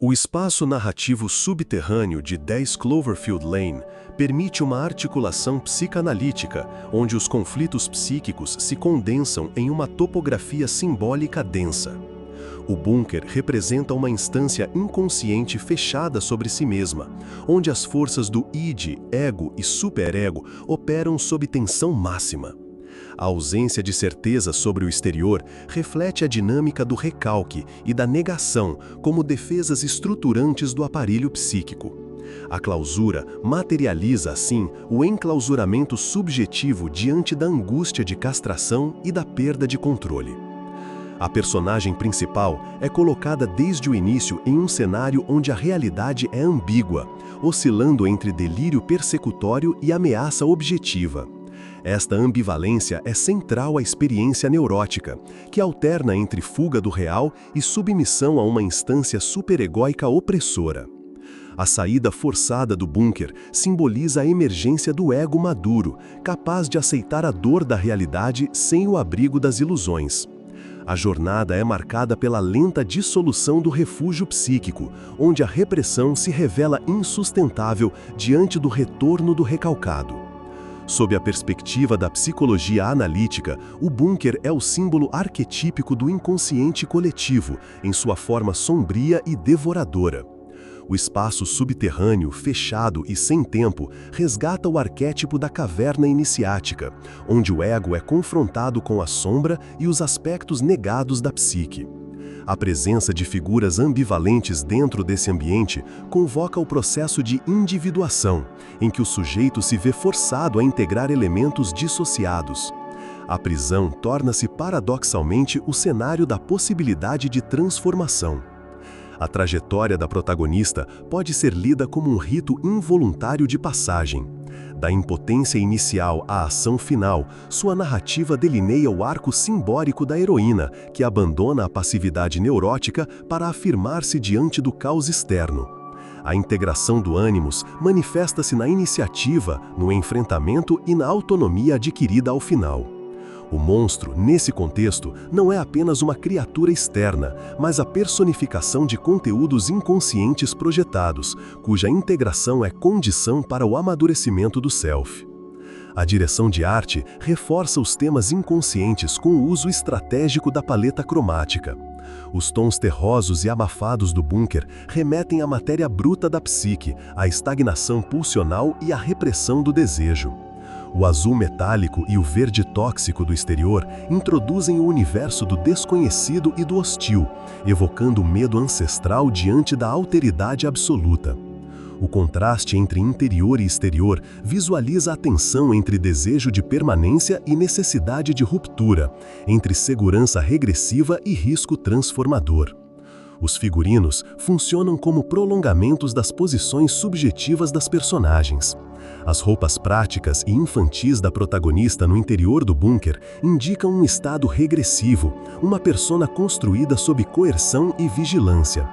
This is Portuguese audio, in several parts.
O espaço narrativo subterrâneo de 10 Cloverfield Lane permite uma articulação psicanalítica, onde os conflitos psíquicos se condensam em uma topografia simbólica densa. O bunker representa uma instância inconsciente fechada sobre si mesma, onde as forças do id, ego e superego operam sob tensão máxima. A ausência de certeza sobre o exterior reflete a dinâmica do recalque e da negação como defesas estruturantes do aparelho psíquico. A clausura materializa, assim, o enclausuramento subjetivo diante da angústia de castração e da perda de controle. A personagem principal é colocada desde o início em um cenário onde a realidade é ambígua, oscilando entre delírio persecutório e ameaça objetiva. Esta ambivalência é central à experiência neurótica, que alterna entre fuga do real e submissão a uma instância superegóica opressora. A saída forçada do bunker simboliza a emergência do ego maduro, capaz de aceitar a dor da realidade sem o abrigo das ilusões. A jornada é marcada pela lenta dissolução do refúgio psíquico, onde a repressão se revela insustentável diante do retorno do recalcado. Sob a perspectiva da psicologia analítica, o bunker é o símbolo arquetípico do inconsciente coletivo, em sua forma sombria e devoradora. O espaço subterrâneo, fechado e sem tempo, resgata o arquétipo da caverna iniciática, onde o ego é confrontado com a sombra e os aspectos negados da psique. A presença de figuras ambivalentes dentro desse ambiente convoca o processo de individuação, em que o sujeito se vê forçado a integrar elementos dissociados. A prisão torna-se paradoxalmente o cenário da possibilidade de transformação. A trajetória da protagonista pode ser lida como um rito involuntário de passagem. Da impotência inicial à ação final, sua narrativa delineia o arco simbólico da heroína, que abandona a passividade neurótica para afirmar-se diante do caos externo. A integração do ânimos manifesta-se na iniciativa, no enfrentamento e na autonomia adquirida ao final. O monstro, nesse contexto, não é apenas uma criatura externa, mas a personificação de conteúdos inconscientes projetados, cuja integração é condição para o amadurecimento do self. A direção de arte reforça os temas inconscientes com o uso estratégico da paleta cromática. Os tons terrosos e abafados do bunker remetem à matéria bruta da psique, à estagnação pulsional e à repressão do desejo. O azul metálico e o verde tóxico do exterior introduzem o universo do desconhecido e do hostil, evocando o medo ancestral diante da alteridade absoluta. O contraste entre interior e exterior visualiza a tensão entre desejo de permanência e necessidade de ruptura, entre segurança regressiva e risco transformador. Os figurinos funcionam como prolongamentos das posições subjetivas das personagens. As roupas práticas e infantis da protagonista no interior do bunker indicam um estado regressivo, uma persona construída sob coerção e vigilância.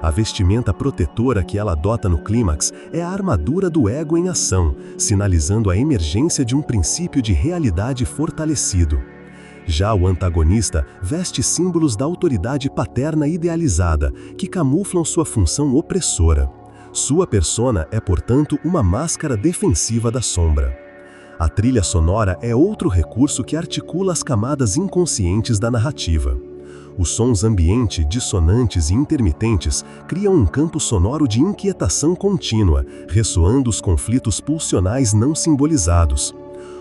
A vestimenta protetora que ela adota no clímax é a armadura do ego em ação, sinalizando a emergência de um princípio de realidade fortalecido. Já o antagonista veste símbolos da autoridade paterna idealizada, que camuflam sua função opressora. Sua persona é, portanto, uma máscara defensiva da sombra. A trilha sonora é outro recurso que articula as camadas inconscientes da narrativa. Os sons ambiente, dissonantes e intermitentes criam um campo sonoro de inquietação contínua, ressoando os conflitos pulsionais não simbolizados.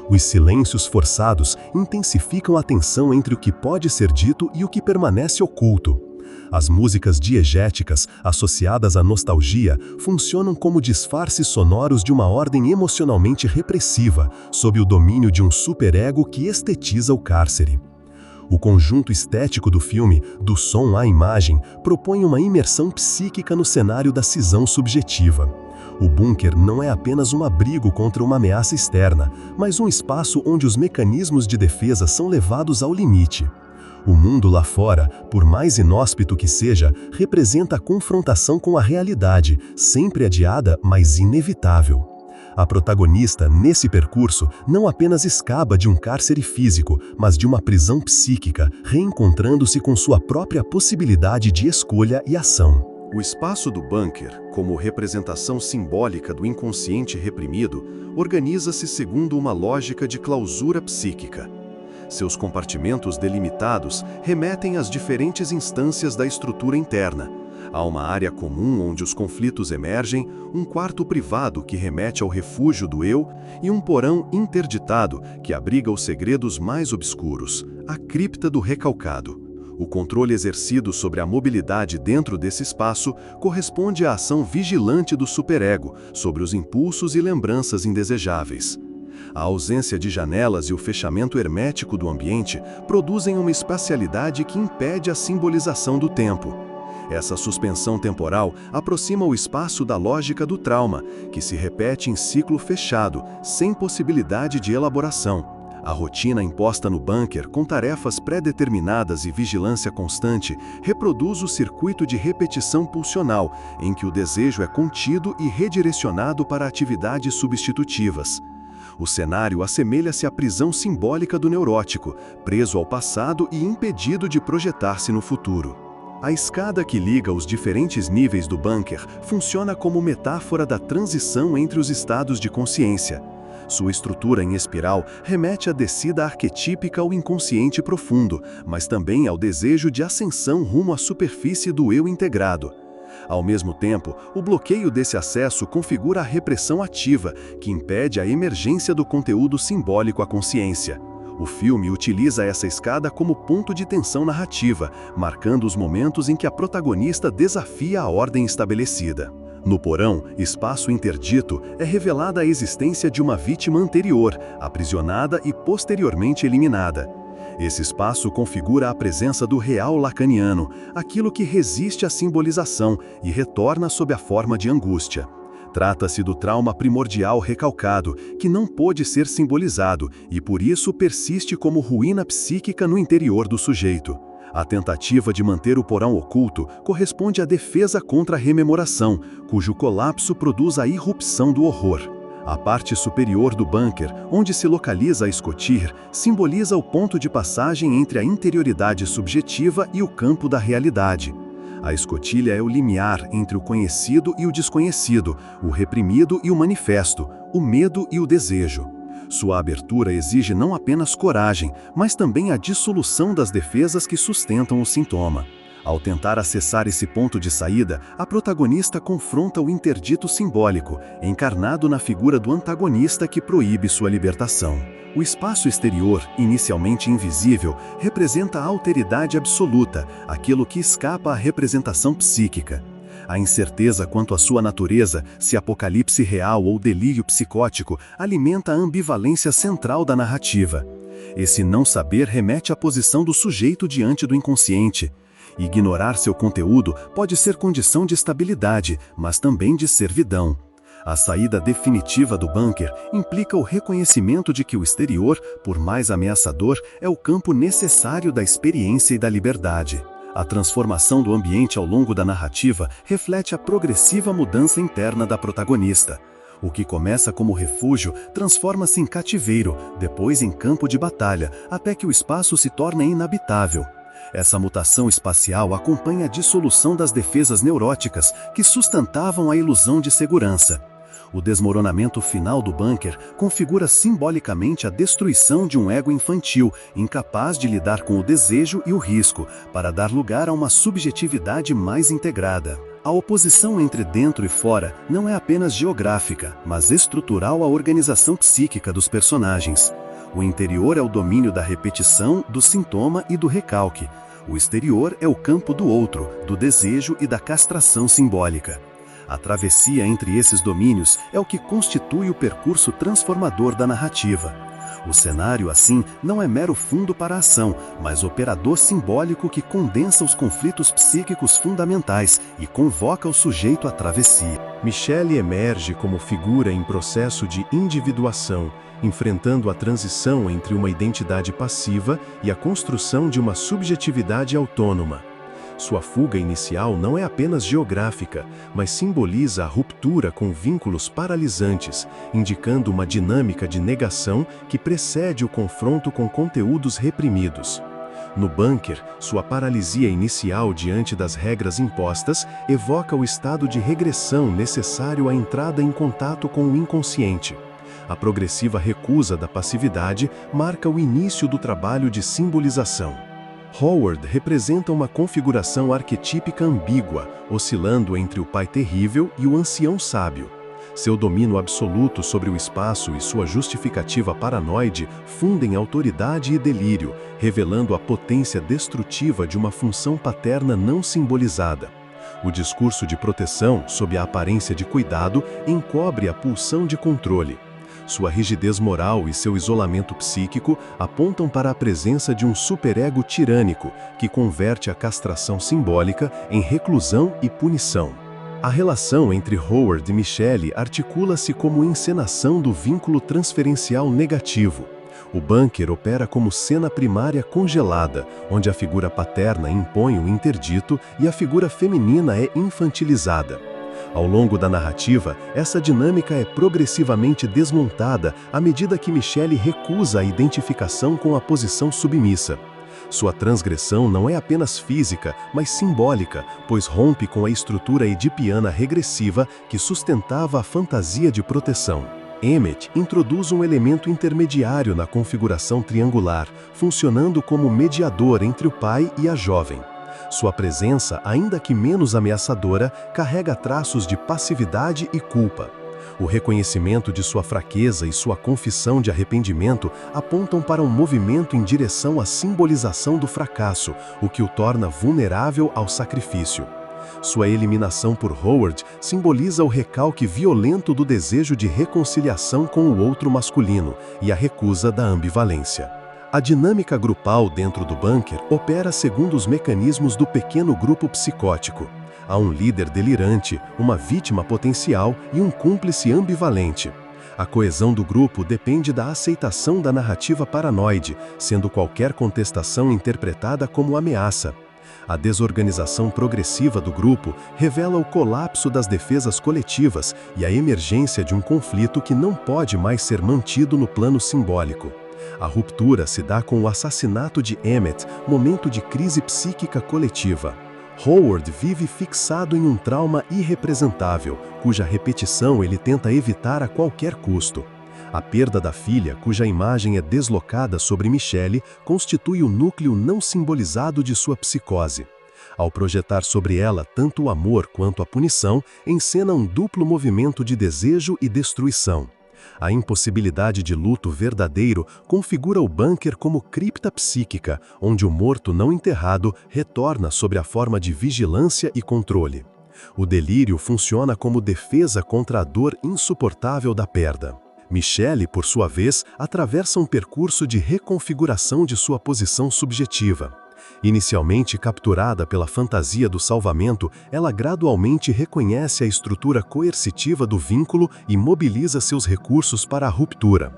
Os silêncios forçados intensificam a tensão entre o que pode ser dito e o que permanece oculto. As músicas diegéticas, associadas à nostalgia, funcionam como disfarces sonoros de uma ordem emocionalmente repressiva, sob o domínio de um superego que estetiza o cárcere. O conjunto estético do filme, do som à imagem, propõe uma imersão psíquica no cenário da cisão subjetiva. O bunker não é apenas um abrigo contra uma ameaça externa, mas um espaço onde os mecanismos de defesa são levados ao limite. O mundo lá fora, por mais inóspito que seja, representa a confrontação com a realidade, sempre adiada, mas inevitável. A protagonista, nesse percurso, não apenas escapa de um cárcere físico, mas de uma prisão psíquica, reencontrando-se com sua própria possibilidade de escolha e ação. O espaço do bunker, como representação simbólica do inconsciente reprimido, organiza-se segundo uma lógica de clausura psíquica. Seus compartimentos delimitados remetem às diferentes instâncias da estrutura interna. Há uma área comum onde os conflitos emergem, um quarto privado que remete ao refúgio do eu e um porão interditado que abriga os segredos mais obscuros, a cripta do recalcado. O controle exercido sobre a mobilidade dentro desse espaço corresponde à ação vigilante do superego sobre os impulsos e lembranças indesejáveis. A ausência de janelas e o fechamento hermético do ambiente produzem uma espacialidade que impede a simbolização do tempo. Essa suspensão temporal aproxima o espaço da lógica do trauma, que se repete em ciclo fechado, sem possibilidade de elaboração. A rotina imposta no bunker, com tarefas pré-determinadas e vigilância constante, reproduz o circuito de repetição pulsional, em que o desejo é contido e redirecionado para atividades substitutivas. O cenário assemelha-se à prisão simbólica do neurótico, preso ao passado e impedido de projetar-se no futuro. A escada que liga os diferentes níveis do bunker funciona como metáfora da transição entre os estados de consciência. Sua estrutura em espiral remete à descida arquetípica ao inconsciente profundo, mas também ao desejo de ascensão rumo à superfície do eu integrado. Ao mesmo tempo, o bloqueio desse acesso configura a repressão ativa, que impede a emergência do conteúdo simbólico à consciência. O filme utiliza essa escada como ponto de tensão narrativa, marcando os momentos em que a protagonista desafia a ordem estabelecida. No porão, espaço interdito, é revelada a existência de uma vítima anterior, aprisionada e posteriormente eliminada. Esse espaço configura a presença do real lacaniano, aquilo que resiste à simbolização e retorna sob a forma de angústia. Trata-se do trauma primordial recalcado, que não pôde ser simbolizado e por isso persiste como ruína psíquica no interior do sujeito. A tentativa de manter o porão oculto corresponde à defesa contra a rememoração, cujo colapso produz a irrupção do horror. A parte superior do bunker, onde se localiza a escotilha, simboliza o ponto de passagem entre a interioridade subjetiva e o campo da realidade. A escotilha é o limiar entre o conhecido e o desconhecido, o reprimido e o manifesto, o medo e o desejo. Sua abertura exige não apenas coragem, mas também a dissolução das defesas que sustentam o sintoma. Ao tentar acessar esse ponto de saída, a protagonista confronta o interdito simbólico, encarnado na figura do antagonista que proíbe sua libertação. O espaço exterior, inicialmente invisível, representa a alteridade absoluta, aquilo que escapa à representação psíquica. A incerteza quanto à sua natureza, se apocalipse real ou delírio psicótico, alimenta a ambivalência central da narrativa. Esse não saber remete à posição do sujeito diante do inconsciente. Ignorar seu conteúdo pode ser condição de estabilidade, mas também de servidão. A saída definitiva do bunker implica o reconhecimento de que o exterior, por mais ameaçador, é o campo necessário da experiência e da liberdade. A transformação do ambiente ao longo da narrativa reflete a progressiva mudança interna da protagonista. O que começa como refúgio transforma-se em cativeiro, depois em campo de batalha, até que o espaço se torna inabitável. Essa mutação espacial acompanha a dissolução das defesas neuróticas que sustentavam a ilusão de segurança. O desmoronamento final do bunker configura simbolicamente a destruição de um ego infantil, incapaz de lidar com o desejo e o risco, para dar lugar a uma subjetividade mais integrada. A oposição entre dentro e fora não é apenas geográfica, mas estrutural à organização psíquica dos personagens. O interior é o domínio da repetição, do sintoma e do recalque. O exterior é o campo do outro, do desejo e da castração simbólica. A travessia entre esses domínios é o que constitui o percurso transformador da narrativa. O cenário, assim, não é mero fundo para a ação, mas operador simbólico que condensa os conflitos psíquicos fundamentais e convoca o sujeito à travessia. Michelle emerge como figura em processo de individuação, enfrentando a transição entre uma identidade passiva e a construção de uma subjetividade autônoma. Sua fuga inicial não é apenas geográfica, mas simboliza a ruptura com vínculos paralisantes, indicando uma dinâmica de negação que precede o confronto com conteúdos reprimidos. No bunker, sua paralisia inicial diante das regras impostas evoca o estado de regressão necessário à entrada em contato com o inconsciente. A progressiva recusa da passividade marca o início do trabalho de simbolização. Howard representa uma configuração arquetípica ambígua, oscilando entre o pai terrível e o ancião sábio. Seu domínio absoluto sobre o espaço e sua justificativa paranoide fundem autoridade e delírio, revelando a potência destrutiva de uma função paterna não simbolizada. O discurso de proteção, sob a aparência de cuidado, encobre a pulsão de controle. Sua rigidez moral e seu isolamento psíquico apontam para a presença de um superego tirânico, que converte a castração simbólica em reclusão e punição. A relação entre Howard e Michelle articula-se como encenação do vínculo transferencial negativo. O bunker opera como cena primária congelada, onde a figura paterna impõe o interdito e a figura feminina é infantilizada. Ao longo da narrativa, essa dinâmica é progressivamente desmontada à medida que Michelle recusa a identificação com a posição submissa. Sua transgressão não é apenas física, mas simbólica, pois rompe com a estrutura edipiana regressiva que sustentava a fantasia de proteção. Emmett introduz um elemento intermediário na configuração triangular, funcionando como mediador entre o pai e a jovem. Sua presença, ainda que menos ameaçadora, carrega traços de passividade e culpa. O reconhecimento de sua fraqueza e sua confissão de arrependimento apontam para um movimento em direção à simbolização do fracasso, o que o torna vulnerável ao sacrifício. Sua eliminação por Howard simboliza o recalque violento do desejo de reconciliação com o outro masculino e a recusa da ambivalência. A dinâmica grupal dentro do bunker opera segundo os mecanismos do pequeno grupo psicótico. Há um líder delirante, uma vítima potencial e um cúmplice ambivalente. A coesão do grupo depende da aceitação da narrativa paranoide, sendo qualquer contestação interpretada como ameaça. A desorganização progressiva do grupo revela o colapso das defesas coletivas e a emergência de um conflito que não pode mais ser mantido no plano simbólico. A ruptura se dá com o assassinato de Emmett, momento de crise psíquica coletiva. Howard vive fixado em um trauma irrepresentável, cuja repetição ele tenta evitar a qualquer custo. A perda da filha, cuja imagem é deslocada sobre Michelle, constitui o núcleo não simbolizado de sua psicose. Ao projetar sobre ela tanto o amor quanto a punição, encena um duplo movimento de desejo e destruição. A impossibilidade de luto verdadeiro configura o bunker como cripta psíquica, onde o morto não enterrado retorna sob a forma de vigilância e controle. O delírio funciona como defesa contra a dor insuportável da perda. Michelle, por sua vez, atravessa um percurso de reconfiguração de sua posição subjetiva. Inicialmente capturada pela fantasia do salvamento, ela gradualmente reconhece a estrutura coercitiva do vínculo e mobiliza seus recursos para a ruptura.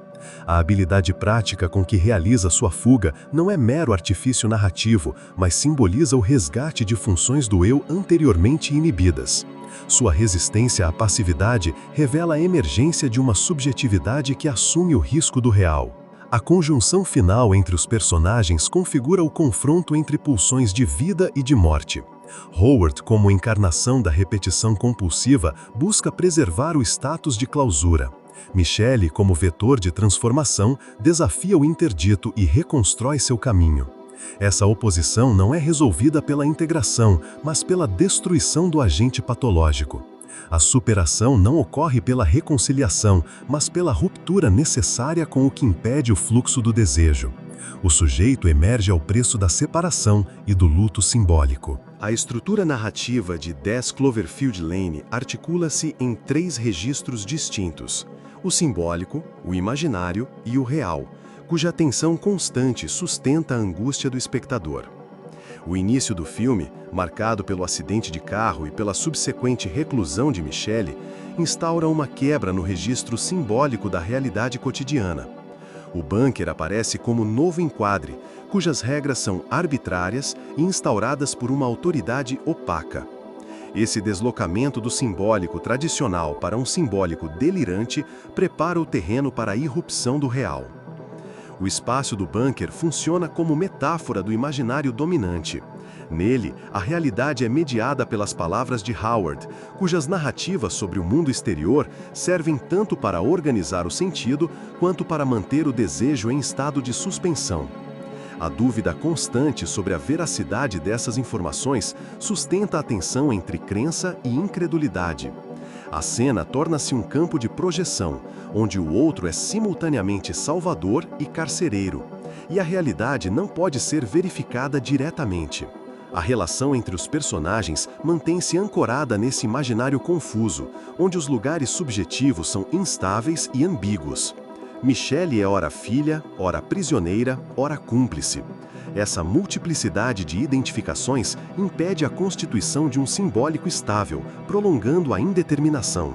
A habilidade prática com que realiza sua fuga não é mero artifício narrativo, mas simboliza o resgate de funções do eu anteriormente inibidas. Sua resistência à passividade revela a emergência de uma subjetividade que assume o risco do real. A conjunção final entre os personagens configura o confronto entre pulsões de vida e de morte. Howard, como encarnação da repetição compulsiva, busca preservar o status de clausura. Michelle, como vetor de transformação, desafia o interdito e reconstrói seu caminho. Essa oposição não é resolvida pela integração, mas pela destruição do agente patológico. A superação não ocorre pela reconciliação, mas pela ruptura necessária com o que impede o fluxo do desejo. O sujeito emerge ao preço da separação e do luto simbólico. A estrutura narrativa de 10 Cloverfield Lane articula-se em 3 registros distintos: o simbólico, o imaginário e o real, cuja tensão constante sustenta a angústia do espectador. O início do filme, marcado pelo acidente de carro e pela subsequente reclusão de Michelle, instaura uma quebra no registro simbólico da realidade cotidiana. O bunker aparece como novo enquadre, cujas regras são arbitrárias e instauradas por uma autoridade opaca. Esse deslocamento do simbólico tradicional para um simbólico delirante prepara o terreno para a irrupção do real. O espaço do bunker funciona como metáfora do imaginário dominante. Nele, a realidade é mediada pelas palavras de Howard, cujas narrativas sobre o mundo exterior servem tanto para organizar o sentido quanto para manter o desejo em estado de suspensão. A dúvida constante sobre a veracidade dessas informações sustenta a tensão entre crença e incredulidade. A cena torna-se um campo de projeção, onde o outro é simultaneamente salvador e carcereiro, e a realidade não pode ser verificada diretamente. A relação entre os personagens mantém-se ancorada nesse imaginário confuso, onde os lugares subjetivos são instáveis e ambíguos. Michelle é ora filha, ora prisioneira, ora cúmplice. Essa multiplicidade de identificações impede a constituição de um simbólico estável, prolongando a indeterminação.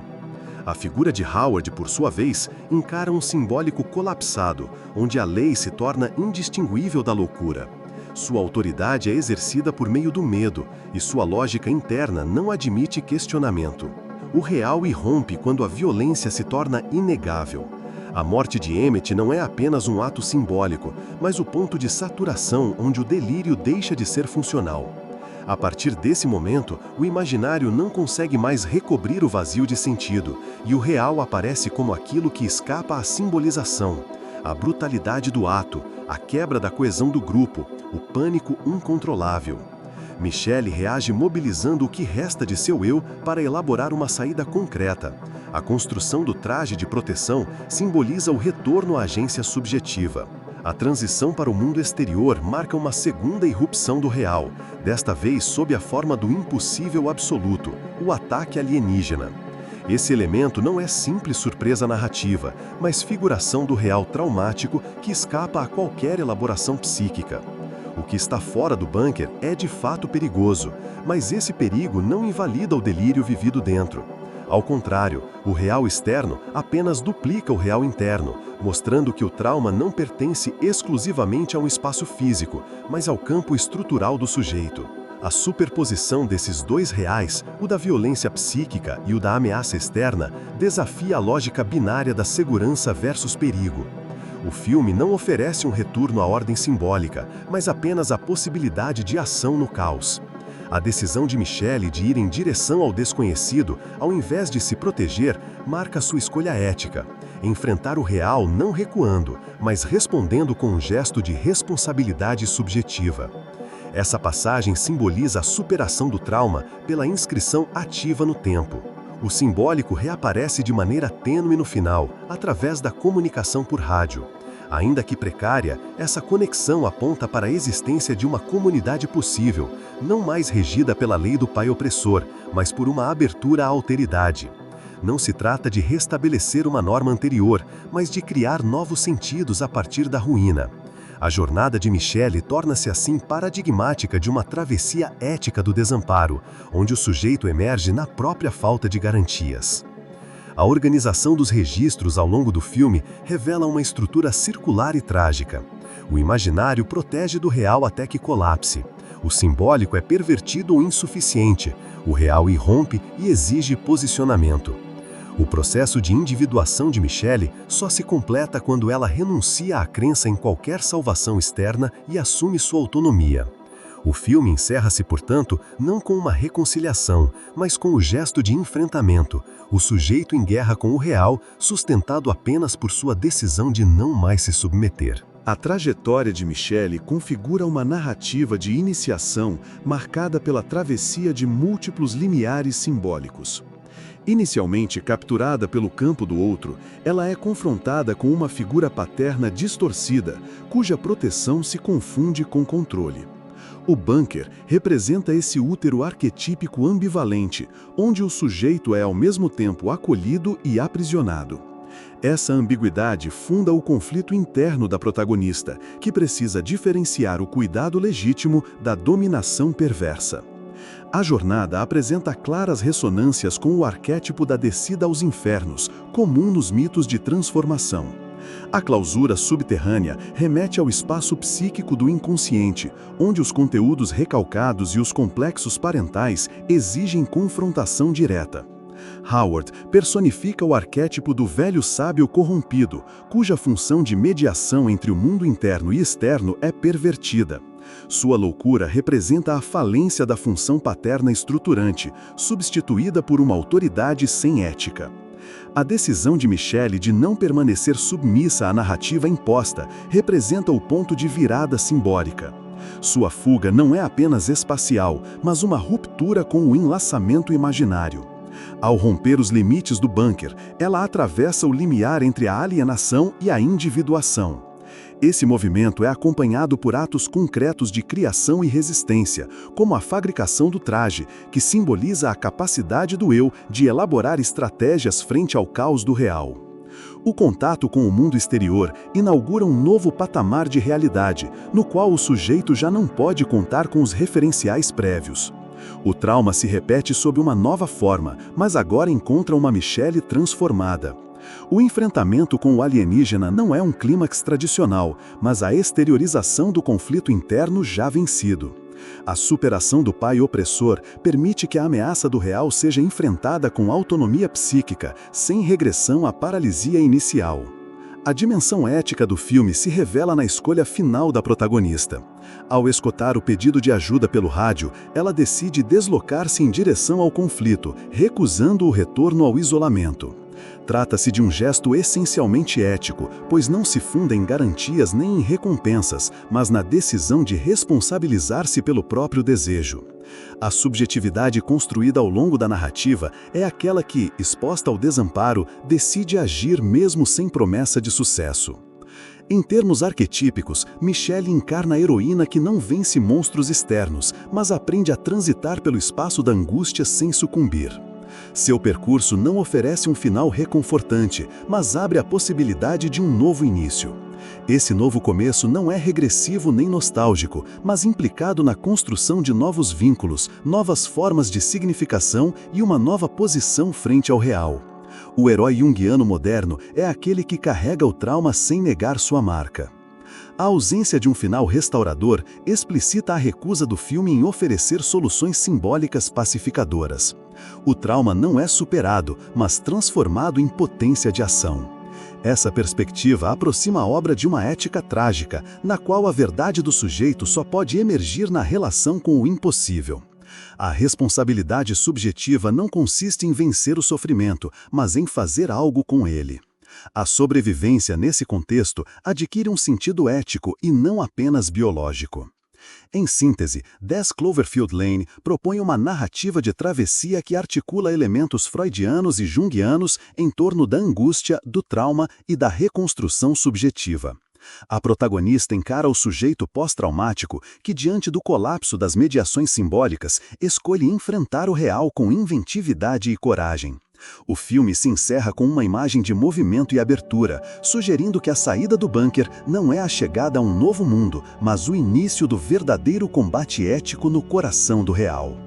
A figura de Howard, por sua vez, encara um simbólico colapsado, onde a lei se torna indistinguível da loucura. Sua autoridade é exercida por meio do medo, e sua lógica interna não admite questionamento. O real irrompe quando a violência se torna inegável. A morte de Emmett não é apenas um ato simbólico, mas o ponto de saturação onde o delírio deixa de ser funcional. A partir desse momento, o imaginário não consegue mais recobrir o vazio de sentido, e o real aparece como aquilo que escapa à simbolização. A brutalidade do ato, a quebra da coesão do grupo, o pânico incontrolável. Michelle reage mobilizando o que resta de seu eu para elaborar uma saída concreta. A construção do traje de proteção simboliza o retorno à agência subjetiva. A transição para o mundo exterior marca uma segunda irrupção do real, desta vez sob a forma do impossível absoluto, o ataque alienígena. Esse elemento não é simples surpresa narrativa, mas figuração do real traumático que escapa a qualquer elaboração psíquica. O que está fora do bunker é de fato perigoso, mas esse perigo não invalida o delírio vivido dentro. Ao contrário, o real externo apenas duplica o real interno, mostrando que o trauma não pertence exclusivamente a um espaço físico, mas ao campo estrutural do sujeito. A superposição desses dois reais, o da violência psíquica e o da ameaça externa, desafia a lógica binária da segurança versus perigo. O filme não oferece um retorno à ordem simbólica, mas apenas a possibilidade de ação no caos. A decisão de Michelle de ir em direção ao desconhecido, ao invés de se proteger, marca sua escolha ética. Enfrentar o real não recuando, mas respondendo com um gesto de responsabilidade subjetiva. Essa passagem simboliza a superação do trauma pela inscrição ativa no tempo. O simbólico reaparece de maneira tênue no final, através da comunicação por rádio. Ainda que precária, essa conexão aponta para a existência de uma comunidade possível, não mais regida pela lei do pai opressor, mas por uma abertura à alteridade. Não se trata de restabelecer uma norma anterior, mas de criar novos sentidos a partir da ruína. A jornada de Michelle torna-se assim paradigmática de uma travessia ética do desamparo, onde o sujeito emerge na própria falta de garantias. A organização dos registros ao longo do filme revela uma estrutura circular e trágica. O imaginário protege do real até que colapse. O simbólico é pervertido ou insuficiente. O real irrompe e exige posicionamento. O processo de individuação de Michelle só se completa quando ela renuncia à crença em qualquer salvação externa e assume sua autonomia. O filme encerra-se, portanto, não com uma reconciliação, mas com o gesto de enfrentamento, o sujeito em guerra com o real, sustentado apenas por sua decisão de não mais se submeter. A trajetória de Michelle configura uma narrativa de iniciação marcada pela travessia de múltiplos limiares simbólicos. Inicialmente capturada pelo campo do outro, ela é confrontada com uma figura paterna distorcida, cuja proteção se confunde com controle. O bunker representa esse útero arquetípico ambivalente, onde o sujeito é ao mesmo tempo acolhido e aprisionado. Essa ambiguidade funda o conflito interno da protagonista, que precisa diferenciar o cuidado legítimo da dominação perversa. A jornada apresenta claras ressonâncias com o arquétipo da descida aos infernos, comum nos mitos de transformação. A clausura subterrânea remete ao espaço psíquico do inconsciente, onde os conteúdos recalcados e os complexos parentais exigem confrontação direta. Howard personifica o arquétipo do velho sábio corrompido, cuja função de mediação entre o mundo interno e externo é pervertida. Sua loucura representa a falência da função paterna estruturante, substituída por uma autoridade sem ética. A decisão de Michelle de não permanecer submissa à narrativa imposta representa o ponto de virada simbólica. Sua fuga não é apenas espacial, mas uma ruptura com o enlaçamento imaginário. Ao romper os limites do bunker, ela atravessa o limiar entre a alienação e a individuação. Esse movimento é acompanhado por atos concretos de criação e resistência, como a fabricação do traje, que simboliza a capacidade do eu de elaborar estratégias frente ao caos do real. O contato com o mundo exterior inaugura um novo patamar de realidade, no qual o sujeito já não pode contar com os referenciais prévios. O trauma se repete sob uma nova forma, mas agora encontra uma Michelle transformada. O enfrentamento com o alienígena não é um clímax tradicional, mas a exteriorização do conflito interno já vencido. A superação do pai opressor permite que a ameaça do real seja enfrentada com autonomia psíquica, sem regressão à paralisia inicial. A dimensão ética do filme se revela na escolha final da protagonista. Ao escutar o pedido de ajuda pelo rádio, ela decide deslocar-se em direção ao conflito, recusando o retorno ao isolamento. Trata-se de um gesto essencialmente ético, pois não se funda em garantias nem em recompensas, mas na decisão de responsabilizar-se pelo próprio desejo. A subjetividade construída ao longo da narrativa é aquela que, exposta ao desamparo, decide agir mesmo sem promessa de sucesso. Em termos arquetípicos, Michelle encarna a heroína que não vence monstros externos, mas aprende a transitar pelo espaço da angústia sem sucumbir. Seu percurso não oferece um final reconfortante, mas abre a possibilidade de um novo início. Esse novo começo não é regressivo nem nostálgico, mas implicado na construção de novos vínculos, novas formas de significação e uma nova posição frente ao real. O herói junguiano moderno é aquele que carrega o trauma sem negar sua marca. A ausência de um final restaurador explicita a recusa do filme em oferecer soluções simbólicas pacificadoras. O trauma não é superado, mas transformado em potência de ação. Essa perspectiva aproxima a obra de uma ética trágica, na qual a verdade do sujeito só pode emergir na relação com o impossível. A responsabilidade subjetiva não consiste em vencer o sofrimento, mas em fazer algo com ele. A sobrevivência, nesse contexto, adquire um sentido ético e não apenas biológico. Em síntese, 10 Cloverfield Lane propõe uma narrativa de travessia que articula elementos freudianos e junguianos em torno da angústia, do trauma e da reconstrução subjetiva. A protagonista encara o sujeito pós-traumático que, diante do colapso das mediações simbólicas, escolhe enfrentar o real com inventividade e coragem. O filme se encerra com uma imagem de movimento e abertura, sugerindo que a saída do bunker não é a chegada a um novo mundo, mas o início do verdadeiro combate ético no coração do real.